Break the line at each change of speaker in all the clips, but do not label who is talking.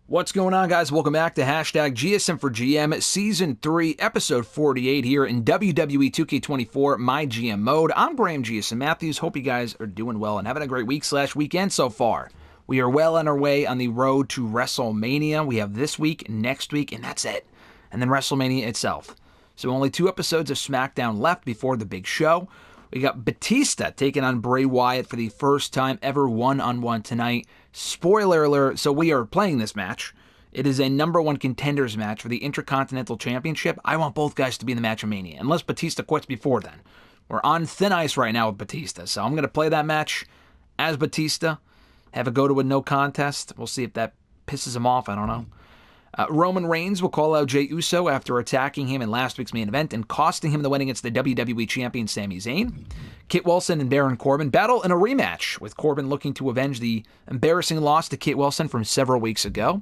What's going on, guys? Welcome back to hashtag GSM for GM Season 3, Episode 48 here in WWE 2K24 MyGM Mode. I'm Graham GSM Matthews. Hope you guys are doing well and having a great week/weekend so far. We are well on our way on the road to WrestleMania. We have this week, next week, and that's it. And then WrestleMania itself. So only 2 episodes of SmackDown left before the big show. We got Batista taking on Bray Wyatt for the first time ever one-on-one tonight. Spoiler alert, so we are playing this match. It is a number 1 contenders match for the Intercontinental Championship. I want both guys to be in the match of Mania, unless Batista quits before then. We're on thin ice right now with Batista, so I'm going to play that match as Batista, have it go to a no contest. We'll see if that pisses him off, I don't know. Roman Reigns will call out Jey Uso after attacking him in last week's main event and costing him the win against the WWE Champion Sami Zayn. Kit Wilson and Baron Corbin battle in a rematch, with Corbin looking to avenge the embarrassing loss to Kit Wilson from several weeks ago.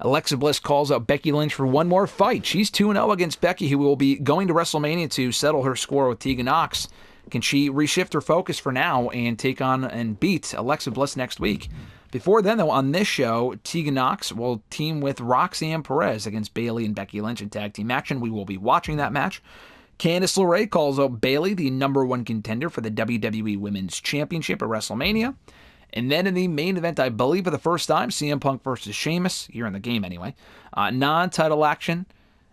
Alexa Bliss calls out Becky Lynch for one more fight. She's 2-0 against Becky, who will be going to WrestleMania to settle her score with TEGAN NOX. Can she reshift her focus for now and take on and beat Alexa Bliss next week? Before then, though, on this show, TEGAN NOX will team with ROXANNE PEREZ against Bayley and Becky Lynch in tag team action. We will be watching that match. Candice LeRae calls out Bayley, the number 1 contender for the WWE Women's Championship at WrestleMania. And then in the main event, I believe for the first time, CM Punk versus Sheamus, here in the game anyway. Non-title action.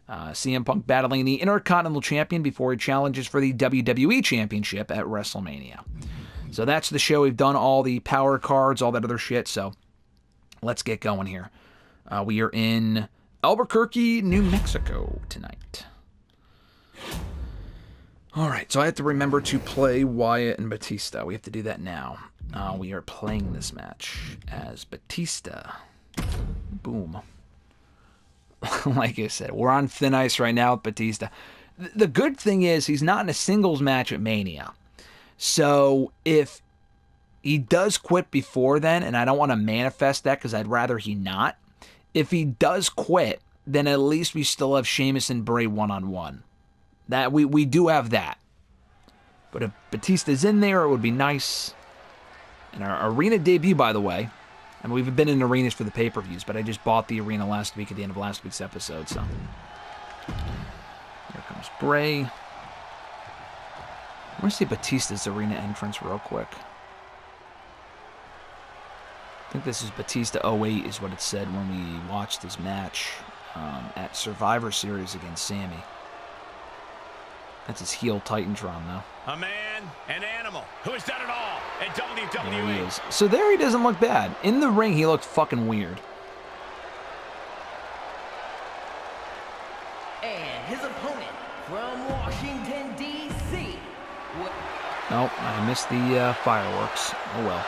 CM Punk battling the Intercontinental Champion before he challenges for the WWE Championship at WrestleMania. So that's the show. We've done all the power cards, all that other shit. So let's get going here. We are in Albuquerque, New Mexico tonight. All right, so I have to remember to play Wyatt and Batista. We have to do that now. We are playing this match as Batista. Boom. Like I said, we're on thin ice right now with Batista. The good thing is he's not in a singles match at Mania. So if he does quit before then, and I don't want to manifest that because I'd rather he not, if he does quit, then at least we still have Sheamus and Bray one-on-one. That we do have that. But if Batista's in there, it would be nice. And our arena debut, by the way, I mean, we've been in arenas for the pay-per-views, but I just bought the arena last week at the end of last week's episode, so. Here comes Bray. I want to see Batista's arena entrance real quick. I think this is Batista 08 is what it said when we watched his match at Survivor Series against Sammy. That's his heel Titantron, though.
A man, an animal, who has done it all at WWE.
There he is. So there he doesn't look bad. In the ring, he looked fucking weird.
And his opponent from Washington, D.C.
Nope, I missed the fireworks. Oh well.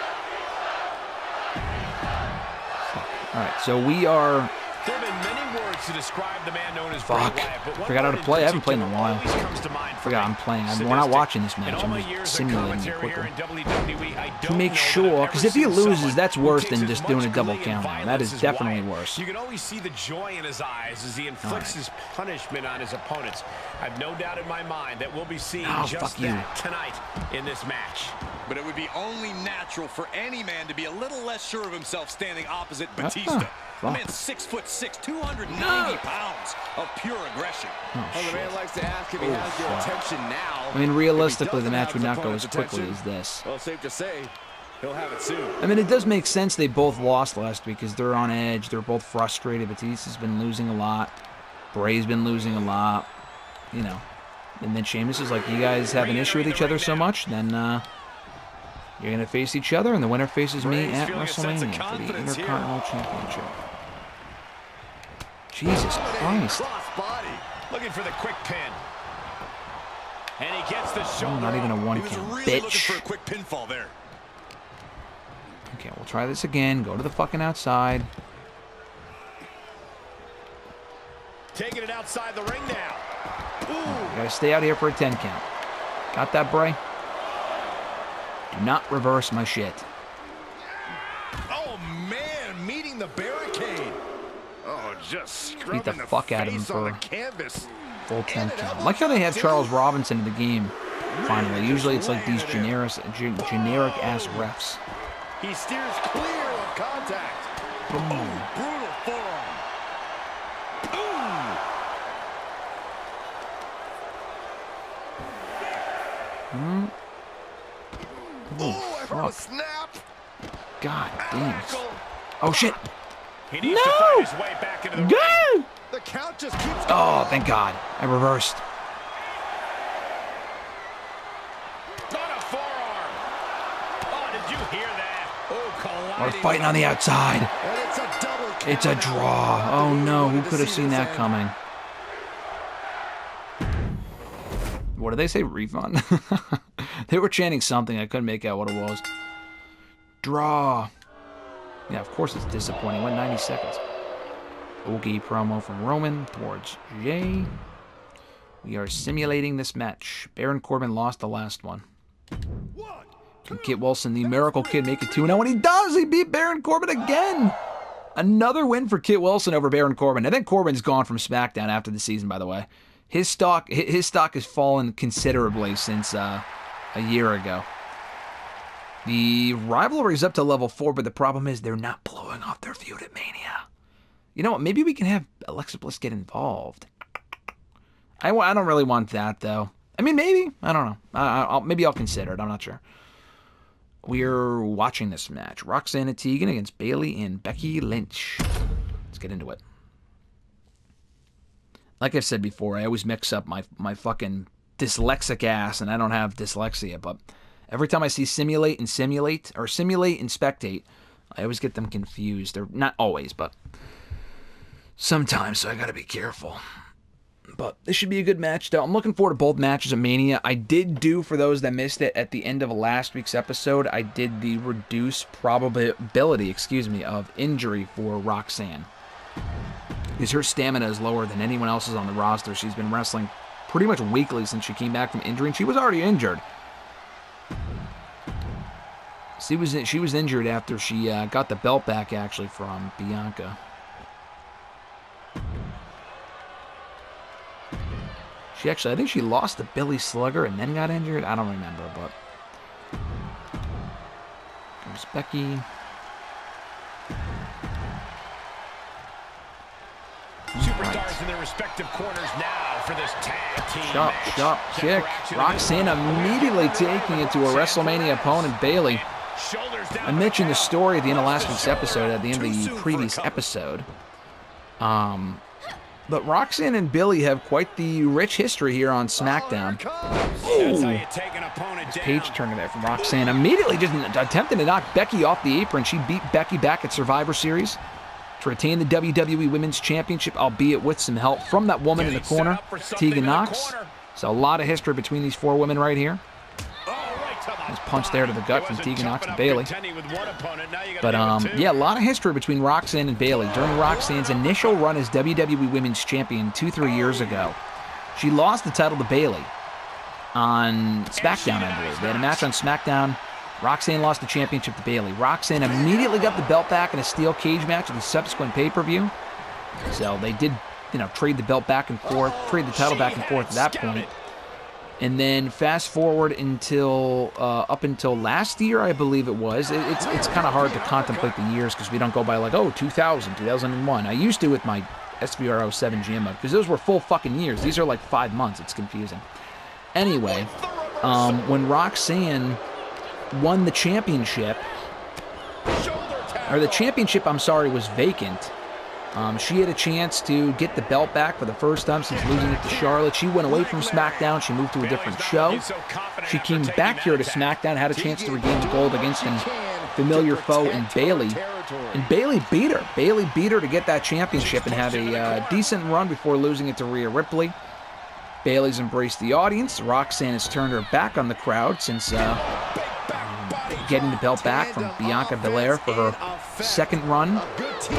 Alright, so we are...
There have been many words to describe the man known as
Fuck.
Bray Wyatt, but
Forgot how to play. I haven't played in a while. Forgot I'm playing. We're not watching this match. I'm just simulating it quickly. To make sure, because if he loses, that's worse than just doing a double count. That is definitely worse.
You can always see the joy in his eyes as he inflicts his punishment on his opponents. I've no doubt in my mind that we'll be seeing just that tonight in this match.
But it would be only natural for any man to be a little less sure of himself standing opposite Batista. The man's 6'6", 290 pounds of pure aggression.
Well, the man likes to ask if he has your attention now.
I mean, realistically, the match would not go as quickly as this.
Well, safe to say, he'll have it soon.
I mean, it does make sense they both lost last week because they're on edge. They're both frustrated. Batista's been losing a lot. Bray's been losing a lot. You know. And then Sheamus is like, you guys have an issue with each other so much, then you're going to face each other, and the winner faces me at WrestleMania for the Intercontinental Championship. Jesus Christ.
Looking for the quick pin. And he gets the shoulder.
Not even a one count,
really
bitch.
looking for a quick pinfall there.
Okay, we'll try this again. Go to the fucking outside.
Taking it outside the ring now.
Ooh. Gotta stay out here for a 10 count. Got that, Bray? Do not reverse my shit.
Oh, man, meeting the barricade. Oh, just
beat the fuck out of him for
canvas.
Full 10 count. I like how they have Charles Robinson in the game, finally. Usually it's like these generic-ass refs.
He steers clear of contact.
Oh, brutal forearm.
fuck. God damn. Oh, shit.
He needs to find his way back into the ring.
The count just keeps going.
Oh, thank God. I reversed.
On a forearm. Oh, did you hear that? Oh, colliding.
We're fighting on the outside.
And it's a double count.
It's a draw. Oh, no. Who could have seen that coming? What did they say? Refund? They were chanting something. I couldn't make out what it was. Draw. Yeah, of course it's disappointing. Went 90 seconds. Okay, promo from Roman towards Jay. We are simulating this match. Baron Corbin lost the last one. Can Kit Wilson, the Miracle Kid, make it 2-0? And he does! He beat Baron Corbin again! Another win for Kit Wilson over Baron Corbin. I think Corbin's gone from SmackDown after the season, by the way. His stock has fallen considerably since a year ago. The rivalry's up to level 4, but the problem is they're not blowing off their feud at Mania. You know what? Maybe we can have Alexa Bliss get involved. I don't really want that, though. I mean, maybe. I don't know. Maybe I'll consider it. I'm not sure. We're watching this match. ROXANNE TEGAN against Bayley and Becky Lynch. Let's get into it. Like I've said before, I always mix up my fucking dyslexic ass, and I don't have dyslexia, but every time I see simulate and spectate, I always get them confused. They're not always, but sometimes, so I gotta be careful. But this should be a good match, though. I'm looking forward to both matches at Mania. I did do, for those that missed it, at the end of last week's episode, I did the reduced probability, of injury for Roxanne. Because her stamina is lower than anyone else's on the roster. She's been wrestling pretty much weekly since she came back from injury, and she was already injured. She was injured after she got the belt back, actually, from Bianca. I think she lost to Billy Slugger and then got injured. I don't remember, but there's Becky.
Superstars in their respective corners now for this tag team match.
Shot, kick. Roxanne immediately taking it to a WrestleMania opponent, Bayley. I mentioned the story at the end of last week's episode, at the end of the previous episode. But Roxanne and Billy have quite the rich history here on SmackDown. Ooh. Page turner there from Roxanne. Immediately just attempting to knock Becky off the apron. She beat Becky back at Survivor Series to retain the WWE Women's Championship, albeit with some help from that woman in the corner, Tegan Nox. So a lot of history between these four women right here. Nice punch there to the gut from Tegan Nox and Bayley. But, yeah, a lot of history between Roxanne and Bayley. During Roxanne's initial run as WWE Women's Champion 2-3 years ago, she lost the title to Bayley on SmackDown, I believe. They had a match on SmackDown. Roxanne lost the championship to Bayley. Roxanne immediately got the belt back in a steel cage match at the subsequent pay-per-view. So they did, trade the belt back and forth, trade the title back and forth at that point. And then fast forward until up until last year, I believe it was. It's kind of hard to contemplate the years because we don't go by like, 2000, 2001. I used to with my SVR07 GM mode because those were full fucking years. These are like 5 months. It's confusing. Anyway, when Roxanne won the championship, or the championship, was vacant. She had a chance to get the belt back for the first time since losing it to Charlotte. She went away from SmackDown. She moved to a different show. She came back here to SmackDown, had a chance to regain the gold against a familiar foe in Bayley. And Bayley beat her. Bayley beat her to get that championship and had a decent run before losing it to Rhea Ripley. Bayley's embraced the audience. Roxanne has turned her back on the crowd since getting the belt back from Bianca Belair for her second run.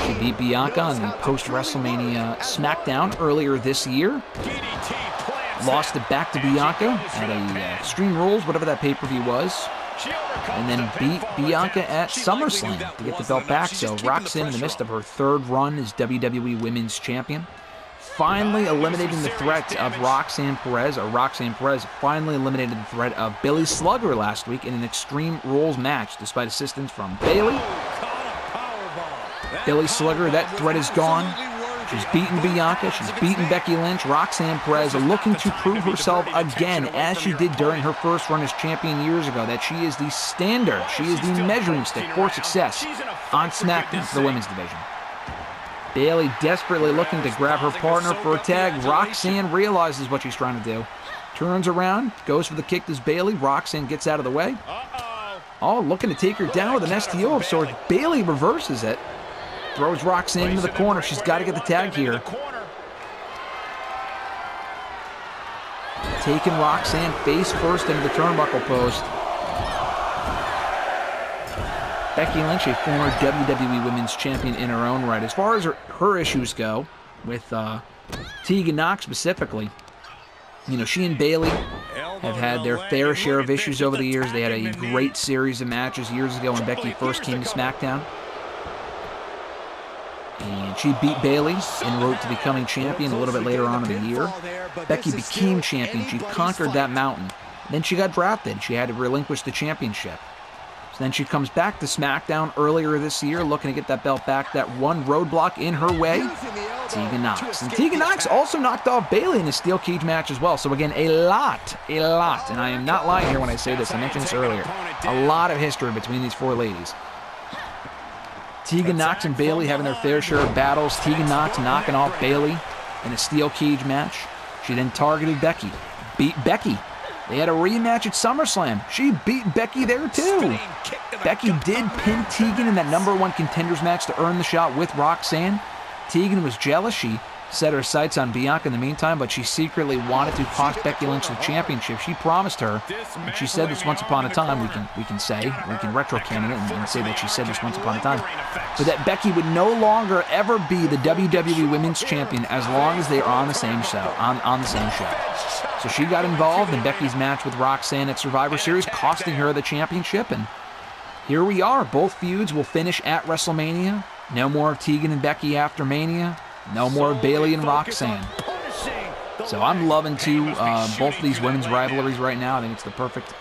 She beat Bianca on the post-WrestleMania SmackDown earlier this year. Lost it back to Bianca at a Extreme Rules, whatever that pay-per-view was. And then beat Bianca at SummerSlam to get the belt back. So Roxanne, in the midst of her third run as WWE Women's Champion, finally eliminating the threat of Roxanne Perez finally eliminated the threat of Billy Slugger last week in an Extreme Rules match, despite assistance from Bayley. Billy Slugger, that threat is gone. She's beaten Bianca. She's beaten Becky Lynch. Roxanne Perez looking to prove herself again, as she did during her first run as champion years ago, that she is the standard. She is the measuring stick for success on SmackDown for the women's division. Bayley desperately looking to grab her partner for a tag. Roxanne realizes what she's trying to do. Turns around, goes for the kick to Bayley. Roxanne gets out of the way. Oh, looking to take her down with an STO of sorts. Bayley reverses it. Throws Roxanne into the corner. She's got to get the tag here. Taking Roxanne face first into the turnbuckle post. Becky Lynch, a former WWE Women's Champion in her own right. As far as her issues go, with Tegan Nox specifically, you know, she and Bayley have had their fair share of issues over the years. They had a great series of matches years ago when Becky first came to SmackDown. And she beat Bayley en route to becoming champion a little bit later on in the year. Becky became champion. She conquered that mountain. Then she got drafted. She had to relinquish the championship. So then she comes back to SmackDown earlier this year, looking to get that belt back. That one roadblock in her way, Tegan Nox. And Tegan Nox also knocked off Bayley in a steel cage match as well. So again, a lot. And I am not lying here when I say this. I mentioned this earlier. A lot of history between these four ladies. Tegan Nox and Bayley having their fair share of battles. Tegan Nox knocking off Bayley in a steel cage match. She then targeted Becky. Beat Becky. They had a rematch at SummerSlam. She beat Becky there too. Becky did pin Tegan in that #1 contenders match to earn the shot with Roxanne. Tegan was jealous. She set her sights on Bianca in the meantime, but she secretly wanted to cost Becky Lynch the championship. She promised her, and she said this once upon a time, we can retro-canon it and say that she said this once upon a time, but that Becky would no longer ever be the WWE Women's Champion as long as they are on the same show. On the same show. So she got involved in Becky's match with Roxanne at Survivor Series, costing her the championship, and here we are. Both feuds will finish at WrestleMania. No more of Tegan and Becky after Mania. No more of Bayley and Roxanne. So I'm loving both of these women's rivalries right now. I think it's the perfect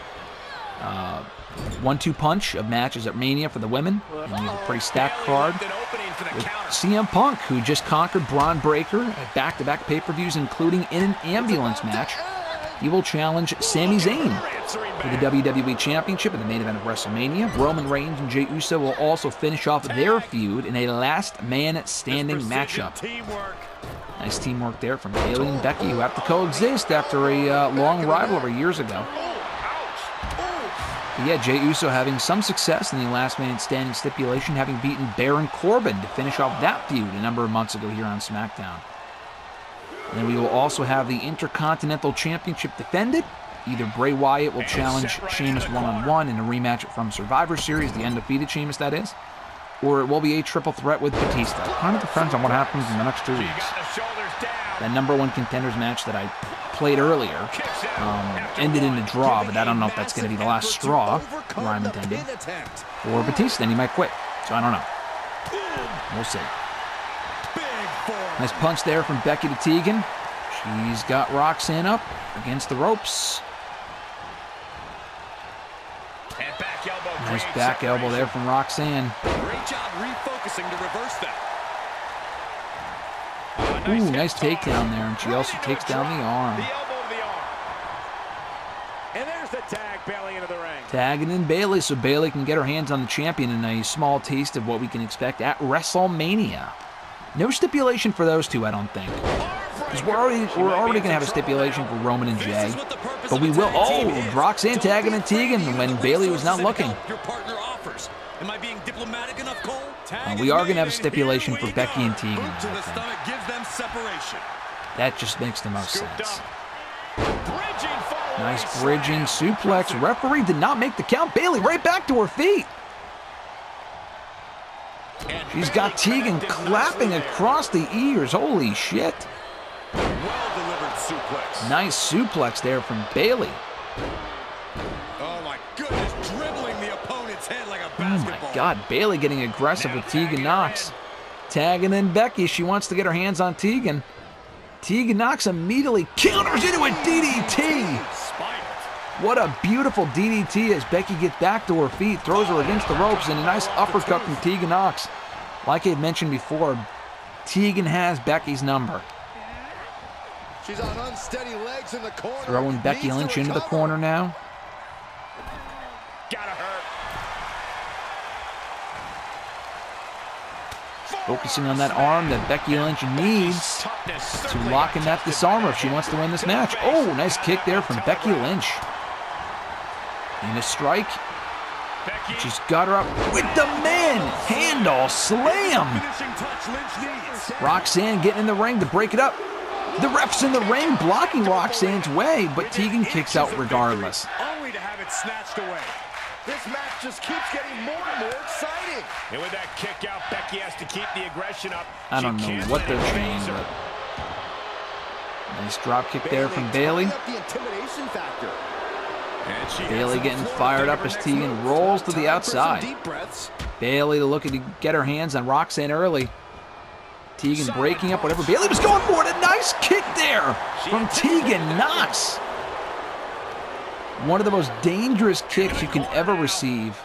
1-2 punch of matches at Mania for the women. And we have a pretty stacked card with CM Punk, who just conquered Braun Breaker at back-to-back pay-per-views, including in an ambulance match. He will challenge Sami Zayn for the WWE Championship in the main event of WrestleMania. Roman Reigns and Jey Uso will also finish off their feud in a last man standing matchup. Nice teamwork there from Bayley and Becky, who have to coexist after a long rivalry years ago. But yeah, Jey Uso having some success in the last man standing stipulation, having beaten Baron Corbin to finish off that feud a number of months ago here on SmackDown. And then we will also have the Intercontinental Championship defended. Either Bray Wyatt will challenge Sheamus one-on-one in a rematch from Survivor Series, the undefeated Sheamus, that is, or it will be a triple threat with Batista. It kind of depends on what happens in the next 2 weeks. That #1 contenders match that I played earlier ended in a draw, but I don't know if that's going to be the last straw, rhyme intended, or Batista, and he might quit. So I don't know. We'll see. Nice punch there from Becky to Tegan. She's got Roxanne up against the ropes. Nice back elbow there from Roxanne.
Great job refocusing to reverse that.
Ooh, nice takedown there, and she also takes down the arm.
And there's the tag, Bayley into the ring.
Tagging in Bayley so Bayley can get her hands on the champion in a small taste of what we can expect at WrestleMania. No stipulation for those two, I don't think. Because we're already going to have a stipulation for Roman and Jey. But we will. Oh, Roxanne tagging in Tegan when Bayley was not looking.
Am I being diplomatic enough, Cole?
We are going to have a stipulation for Becky and Tegan.
Boot to the stomach gives them separation.
That just makes the most sense. Nice bridging suplex. Referee did not make the count. Bayley right back to her feet. She's got Tegan clapping across the ears. Holy shit.
Well-delivered suplex.
Nice suplex there from Bayley.
Oh my goodness, dribbling the opponent's head like a
Oh
basketball.
my God, Bayley getting aggressive with Tegan Nox. Tagging in Becky. She wants to get her hands on Tegan. Tegan Nox immediately counters into a DDT. What a beautiful DDT as Becky gets back to her feet, throws her against the ropes, and a nice uppercut from Tegan Nox. Like I had mentioned before, Tegan has Becky's number.
She's on unsteady legs in the corner.
Throwing Becky Lynch into the corner now.
Gotta hurt.
Focusing on that arm that Becky Lynch needs to lock in that disarmer if she wants to win this match. Oh, nice kick there from Becky Lynch. And a strike. She's got her up with the manhandle slam. Roxanne getting in the ring to break it up. The ref's in the ring blocking Roxanne's way, but Tegan kicks out regardless.
Only to have it snatched away.
This match just keeps getting more and more exciting.
And with that kick out, Becky has to keep the aggression up.
I don't know what they're saying, but nice drop kick there from Bayley.
The intimidation factor.
Bayley getting fired up as Tegan rolls to the outside. Bayley looking to get her hands on Roxanne early. Tegan breaking up whatever Bayley was going for. A nice kick there from Tegan Nox. One of the most dangerous kicks you can ever receive.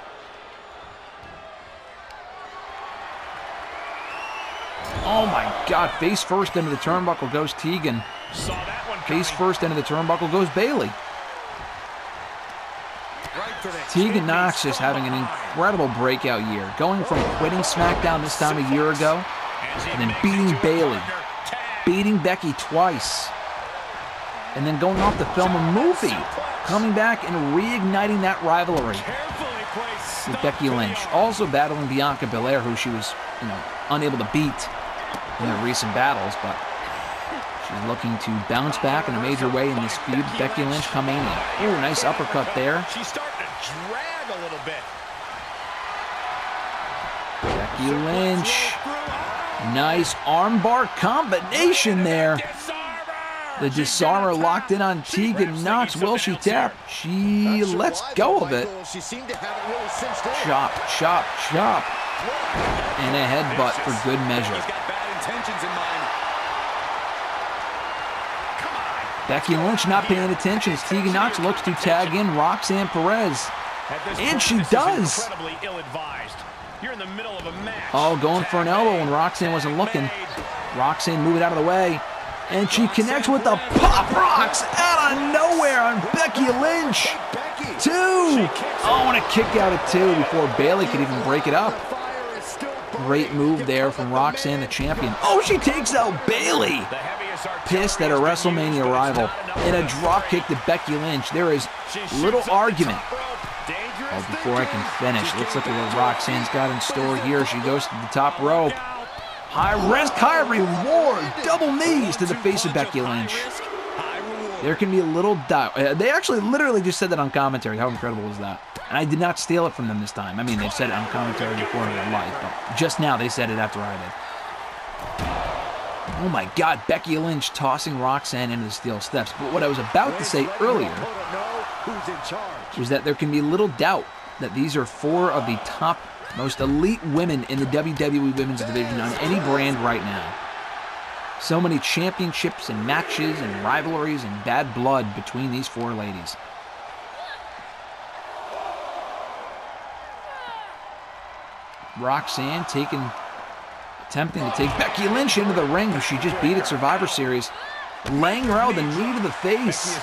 Oh my God, face first into the turnbuckle goes Tegan. Face first into the turnbuckle goes Bayley. Tegan Nox is having an incredible breakout year, going from quitting SmackDown this time a year ago, and then beating Bayley, beating Becky twice, and then going off to film a movie, coming back and reigniting that rivalry with Becky Lynch. Also battling Bianca Belair, who she was, unable to beat in the recent battles, but she's looking to bounce back in a major way in this feud. Becky Lynch, Mania. Ooh, nice uppercut there.
She's starting to drag a little bit.
Becky Lynch. Nice armbar combination there. The disarmer locked in on Tegan Nox. Will she tap? She lets go of it. Chop, chop, chop. And a headbutt for good measure. Becky Lynch not paying attention as Tegan Nox looks to tag in Roxanne Perez. And she does. Oh, going for an elbow when Roxanne wasn't looking. Roxanne moving out of the way. And she connects with the Pop Rocks out of nowhere on Becky Lynch. 2. Oh, and a kick out at 2 before Bayley could even break it up. Great move there from Roxanne, the champion. Oh, she takes out Bayley. Pissed at her WrestleMania rival. And a drop kick to Becky Lynch. There is little argument. Oh, before I can finish, let's look at what Roxanne's got in store here. She goes to the top rope. High risk, high reward. Double knees to the face of Becky Lynch. There can be a little doubt. They actually literally just said that on commentary. How incredible is that? And I did not steal it from them this time. I mean, they've said it on commentary before in real life, but just now they said it after I did. Oh my God, Becky Lynch tossing Roxanne into the steel steps. But what I was about to say earlier was that there can be little doubt that these are 4 of the top most elite women in the WWE Women's Division on any brand right now. So many championships and matches and rivalries and bad blood between these 4 ladies. Roxanne attempting to take Becky Lynch into the ring, who she just beat at Survivor Series, laying her out with a knee to the face.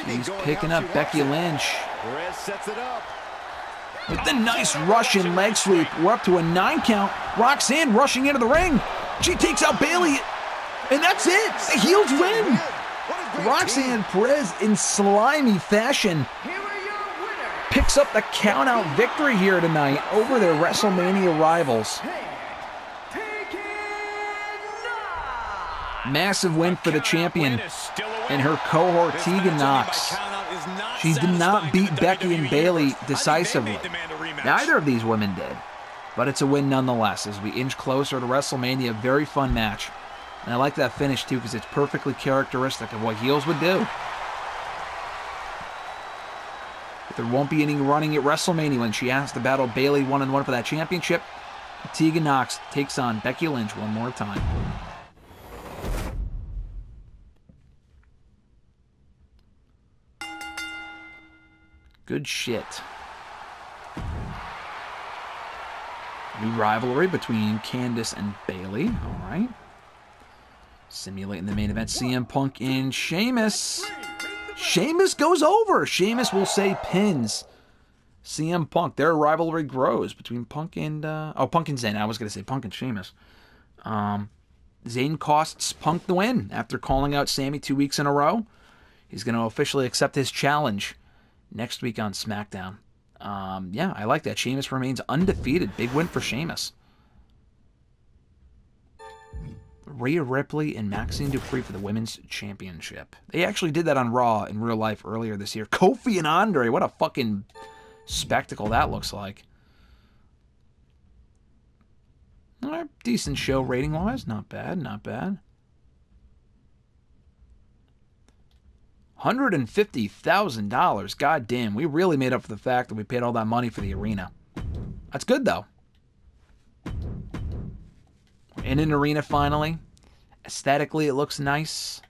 She's picking up Becky Lynch.
Perez sets it up.
With the nice Russian leg sweep, we're up to a 9 count. Roxanne rushing into the ring. She takes out Bayley, and that's it. The heels win. Roxanne Perez, in slimy fashion, picks up the count-out victory here tonight over their WrestleMania rivals. Massive win for the champion and her cohort Tegan Nox. She did not beat Becky and Bayley decisively. Neither of these women did. But it's a win nonetheless as we inch closer to WrestleMania. Very fun match. And I like that finish too because it's perfectly characteristic of what heels would do. But there won't be any running at WrestleMania when she has to battle Bayley 1-on-1 for that championship. Tegan Nox takes on Becky Lynch one more time. Good shit. New rivalry between Candice and Bayley. All right. Simulating the main event, CM Punk and Sheamus. Sheamus goes over. Sheamus will say pins CM Punk. Their rivalry grows between Punk and Punk and Zayn. I was going to say Punk and Sheamus. Zayn costs Punk the win after calling out Sammy 2 weeks in a row. He's going to officially accept his challenge next week on SmackDown. Yeah, I like that. Sheamus remains undefeated. Big win for Sheamus. Rhea Ripley and Maxine Dupree for the Women's Championship. They actually did that on Raw in real life earlier this year. Kofi and Andre. What a fucking spectacle that looks like. All right, decent show rating-wise. Not bad, not bad. $150,000. God damn, we really made up for the fact that we paid all that money for the arena. That's good, though. We're in an arena, finally. Aesthetically, it looks nice.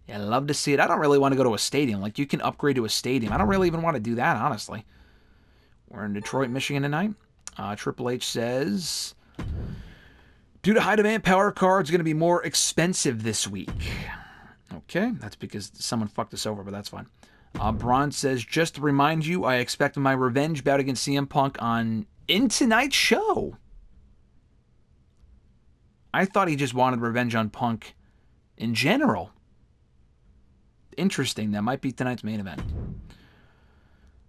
Yeah, I love to see it. I don't really want to go to a stadium. Like, you can upgrade to a stadium. I don't really even want to do that, honestly. We're in Detroit, Michigan tonight. Triple H says, due to high demand, power cards are going to be more expensive this week. Okay, that's because someone fucked us over, but that's fine. Braun says, just to remind you, I expect my revenge bout against CM Punk in tonight's show. I thought he just wanted revenge on Punk in general. Interesting, that might be tonight's main event.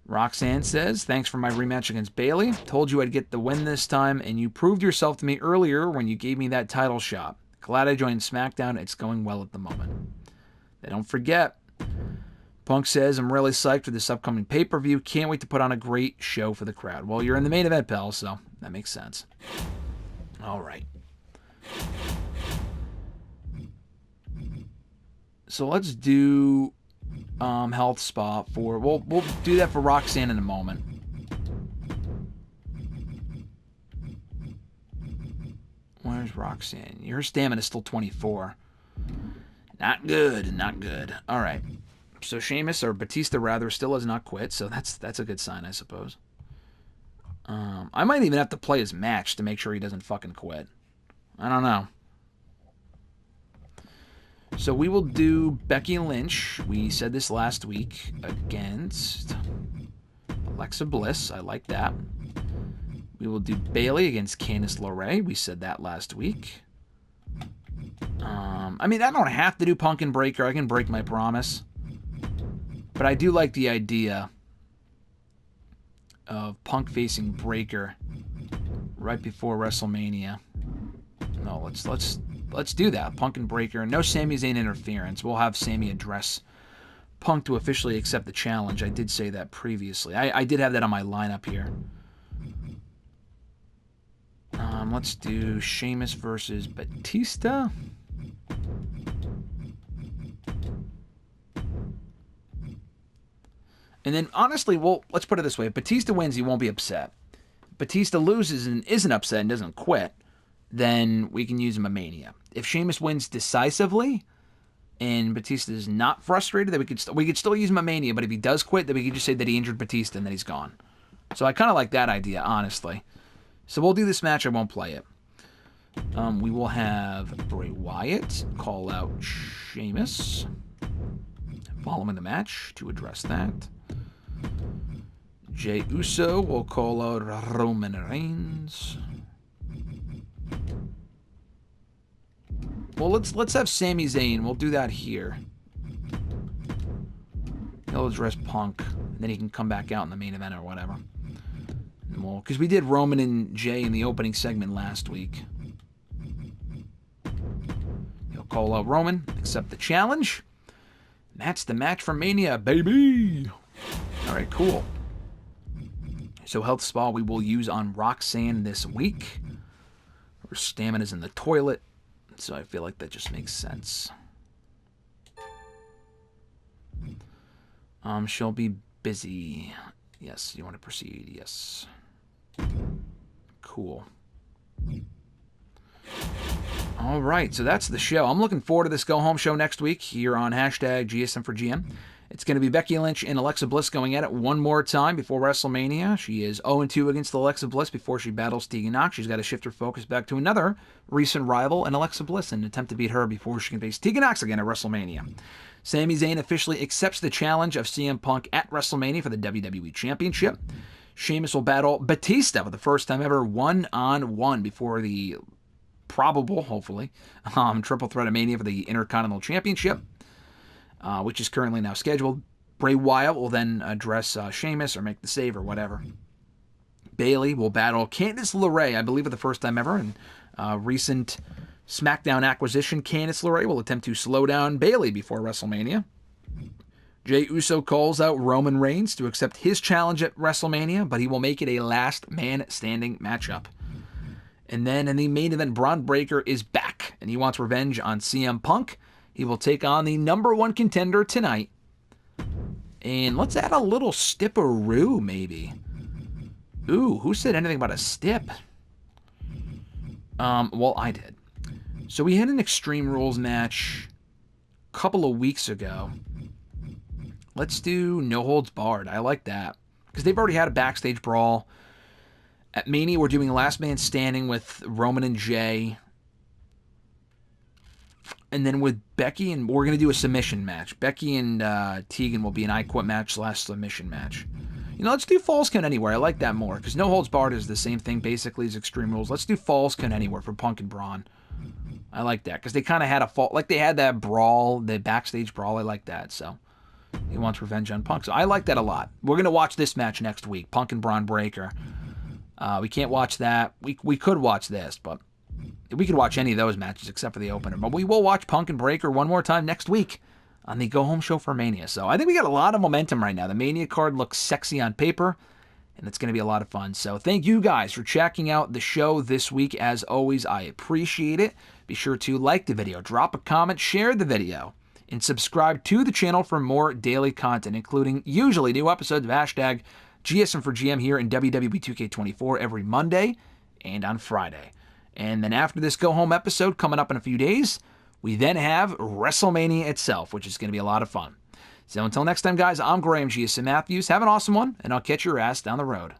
Roxanne says, thanks for my rematch against Bayley. Told you I'd get the win this time, and you proved yourself to me earlier when you gave me that title shot. Glad I joined SmackDown. It's going well at the moment. They don't forget. Punk says, I'm really psyched for this upcoming pay-per-view. Can't wait to put on a great show for the crowd. Well, you're in the main event, pal, so that makes sense. All right. So let's do health spa for... We'll do that for Roxanne in a moment. Where's Roxanne? Your stamina is still 24. Not good, not good. All right. So Sheamus, or Batista rather, still has not quit, so that's a good sign, I suppose. I might even have to play his match to make sure he doesn't fucking quit. I don't know. So we will do Becky Lynch. We said this last week against Alexa Bliss. I like that. We will do Bayley against Candice LeRae. We said that last week. I mean, I don't have to do Punk and Breaker. I can break my promise. But I do like the idea of Punk facing Breaker right before WrestleMania. No, let's do that. Punk and Breaker. No Sami Zayn interference. We'll have Sami address Punk to officially accept the challenge. I did say that previously. I did have that on my lineup here. Let's do Sheamus versus Batista. And then, honestly, well, let's put it this way. If Batista wins, he won't be upset. If Batista loses and isn't upset and doesn't quit, then we can use him at Mania. If Sheamus wins decisively and Batista is not frustrated, then we could still use him at Mania. But if he does quit, then we could just say that he injured Batista and that he's gone. So I kind of like that idea, honestly. So we'll do this match. I won't play it. We will have Bray Wyatt call out Sheamus following the match to address that. Jey Uso will call out Roman Reigns. Well, let's have Sami Zayn. We'll do that here. He'll address Punk, and then he can come back out in the main event or whatever. Well, because we did Roman and Jay in the opening segment last week. He'll call out Roman, accept the challenge. That's the match for Mania, baby. All right, cool. So Health Spa we will use on Roxanne this week. Her stamina's in the toilet, so I feel like that just makes sense. She'll be busy. Yes, you want to proceed? Yes. Cool. All right, so that's the show. I'm looking forward to this go-home show next week here on hashtag GSM for GM. It's going to be Becky Lynch and Alexa Bliss going at it one more time before WrestleMania. She is 0-2 against Alexa Bliss before she battles Tegan Nox. She's got to shift her focus back to another recent rival and Alexa Bliss in an attempt to beat her before she can face Tegan Nox again at WrestleMania. Sami Zayn officially accepts the challenge of CM Punk at WrestleMania for the WWE Championship. Sheamus will battle Batista for the first time ever one-on-one before the probable, hopefully, triple threat of Mania for the Intercontinental Championship, which is currently now scheduled. Bray Wyatt will then address Sheamus or make the save or whatever. Bayley will battle Candice LeRae, I believe for the first time ever. In recent SmackDown acquisition, Candice LeRae will attempt to slow down Bayley before WrestleMania. Jey Uso calls out Roman Reigns to accept his challenge at WrestleMania, but he will make it a last man standing matchup. And then in the main event, Braun Breaker is back, and he wants revenge on CM Punk. He will take on the #1 contender tonight. And let's add a little stipperoo, maybe. Ooh, who said anything about a stip? Well, I did. So we had an Extreme Rules match a couple of weeks ago. Let's do No Holds Barred. I like that. Because they've already had a backstage brawl. At Mania, we're doing Last Man Standing with Roman and Jay. And then with Becky, and we're going to do a submission match. Becky and Tegan will be an I Quit match / submission match. You know, let's do Falls Count Anywhere. I like that more, because No Holds Barred is the same thing, basically, as Extreme Rules. Let's do Falls Count Anywhere for Punk and Braun. I like that, because they kind of had a fall, like they had that brawl, the backstage brawl. I like that, so he wants revenge on Punk. So I like that a lot. We're going to watch this match next week, Punk and Braun Breaker. We can't watch that. We could watch this, but we could watch any of those matches except for the opener. But we will watch Punk and Breaker one more time next week on the Go Home Show for Mania. So I think we got a lot of momentum right now. The Mania card looks sexy on paper, and it's going to be a lot of fun. So thank you guys for checking out the show this week. As always, I appreciate it. Be sure to like the video, drop a comment, share the video, and subscribe to the channel for more daily content, including usually new episodes of hashtag GSM for GM here in WWE 2K24 every Monday and on Friday. And then after this go-home episode coming up in a few days, we then have WrestleMania itself, which is going to be a lot of fun. So until next time, guys, I'm Graham GSM Matthews. Have an awesome one, and I'll catch your ass down the road.